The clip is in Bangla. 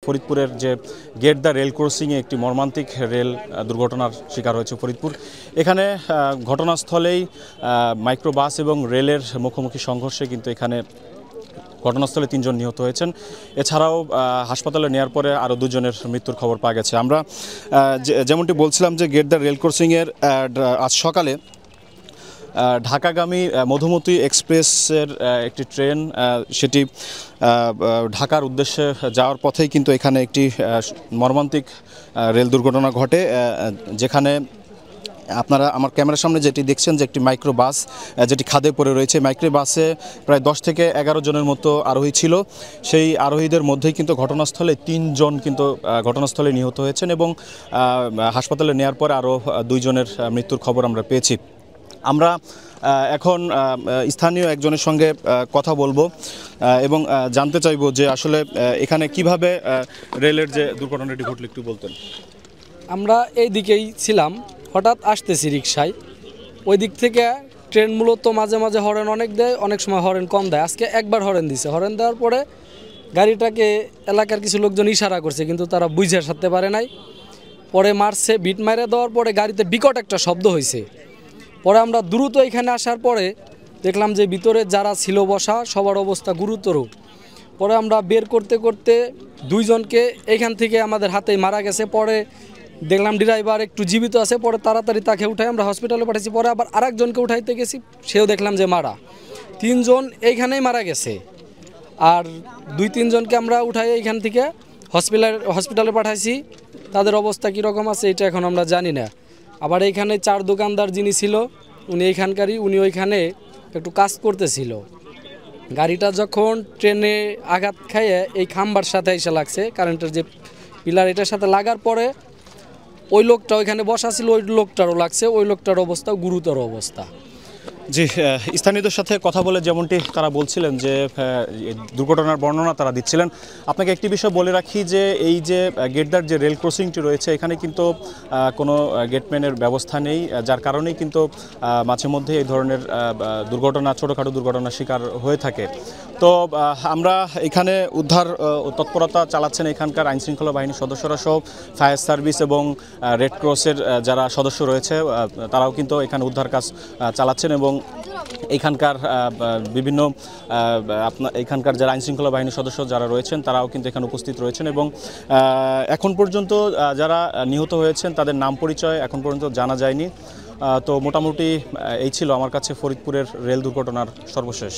ফরিদপুরের যে গেট দ্য রেল ক্রসিংয়ে একটি মর্মান্তিক রেল দুর্ঘটনার শিকার হয়েছে ফরিদপুর। এখানে ঘটনাস্থলেই মাইক্রোবাস এবং রেলের মুখোমুখি সংঘর্ষে কিন্তু এখানে ঘটনাস্থলে 3 জন নিহত হয়েছেন। এছাড়াও হাসপাতালে নেওয়ার পরে আরও 2 জনের মৃত্যুর খবর পাওয়া গেছে। আমরা যেমনটি বলছিলাম যে গেট দ্য রেল ক্রসিংয়ের আজ সকালে ঢাকাগামী মধুমতি এক্সপ্রেসের একটি ট্রেন সেটি ঢাকার উদ্দেশ্যে যাওয়ার পথেই কিন্তু এখানে একটি মর্মান্তিক রেল দুর্ঘটনা ঘটে, যেখানে আপনারা আমার ক্যামেরার সামনে যেটি দেখছেন যে একটি মাইক্রো বাস যেটি খাদে পড়ে রয়েছে। মাইক্রো বাসে প্রায় 10 থেকে 11 জনের মতো আরোহী ছিল। সেই আরোহীদের মধ্যেই কিন্তু ঘটনাস্থলে 3 জন কিন্তু ঘটনাস্থলে নিহত হয়েছেন এবং হাসপাতালে নেওয়ার পর আরও 2 জনের মৃত্যুর খবর আমরা পেয়েছি। আমরা এখন স্থানীয় একজনের সঙ্গে কথা বলবো এবং জানতে চাইবো যে আসলে এখানে কিভাবে রেলের যে দুর্ঘটনাটি ঘটল একটু বলতেন। আমরা এই দিকেই ছিলাম, হঠাৎ আসতেছি রিকশায়, ওই দিক থেকে ট্রেন মূলত মাঝে মাঝে হরেন অনেক দেয়, অনেক সময় হরেন কম দেয়। আজকে একবার হরেন দিছে, হরেন দেওয়ার পরে গাড়িটাকে এলাকার কিছু লোকজন ইশারা করছে, কিন্তু তারা বুঝে সারতে পারে নাই। পরে মারছে, বিট মারে দেওয়ার পরে গাড়িতে বিকট একটা শব্দ হয়েছে। পরে আমরা দ্রুত এখানে আসার পরে দেখলাম যে ভিতরে যারা ছিল বসা সবার অবস্থা গুরুতর। পরে আমরা বের করতে করতে 2 জনকে এইখান থেকে আমাদের হাতেই মারা গেছে। পরে দেখলাম ড্রাইভার একটু জীবিত আছে, পরে তাড়াতাড়ি তাকে উঠাই আমরা হসপিটালে পাঠাইছি। পরে আবার আরেকজনকে উঠাইতে গেছি, সেও দেখলাম যে মারা। 3 জন এইখানেই মারা গেছে, আর 2-3 জনকে আমরা উঠাই এইখান থেকে হসপিটালে পাঠাইছি। তাদের অবস্থা কীরকম আছে এটা এখন আমরা জানি না। আবার এইখানে 4 দোকানদার যিনি ছিল উনি এইখানকারই, উনি ওইখানে একটু কাজ করতেছিল। গাড়িটা যখন ট্রেনে আঘাত খাইয়ে এই খাম্বার সাথে এসে লাগছে, কারেন্টের যে পিলার, এটার সাথে লাগার পরে ওই লোকটা ওইখানে বসা ছিল, ওই লোকটারও লাগছে, ওই লোকটার অবস্থা গুরুতর অবস্থা। জি, স্থানীয়দের সাথে কথা বলে যেমনটি তারা বলছিলেন যে দুর্ঘটনার বর্ণনা তারা দিচ্ছিলেন। আপনাকে একটি বিষয় বলে রাখি যে এই যে গেটদার যে রেল ক্রসিংটি রয়েছে এখানে কিন্তু কোনো গেটম্যানের ব্যবস্থা নেই, যার কারণেই কিন্তু মাঝে মধ্যে এই ধরনের দুর্ঘটনা, ছোটোখাটো দুর্ঘটনার শিকার হয়ে থাকে। তো আমরা এখানে উদ্ধার তৎপরতা চালাচ্ছেন এখানকার আইনশৃঙ্খলা বাহিনীর সদস্যরা সহ ফায়ার সার্ভিস এবং রেড ক্রসের যারা সদস্য রয়েছে তারাও কিন্তু এখানে উদ্ধার কাজ চালাচ্ছেন এবং এখানকার বিভিন্ন এখানকার যারা আইনশৃঙ্খলা বাহিনীর সদস্য যারা রয়েছেন তারাও কিন্তু এখানে উপস্থিত রয়েছেন এবং এখন পর্যন্ত যারা নিহত হয়েছেন তাদের নাম পরিচয় এখন পর্যন্ত জানা যায়নি। তো মোটামুটি এই ছিল আমার কাছে ফরিদপুরের রেল দুর্ঘটনার সর্বশেষ।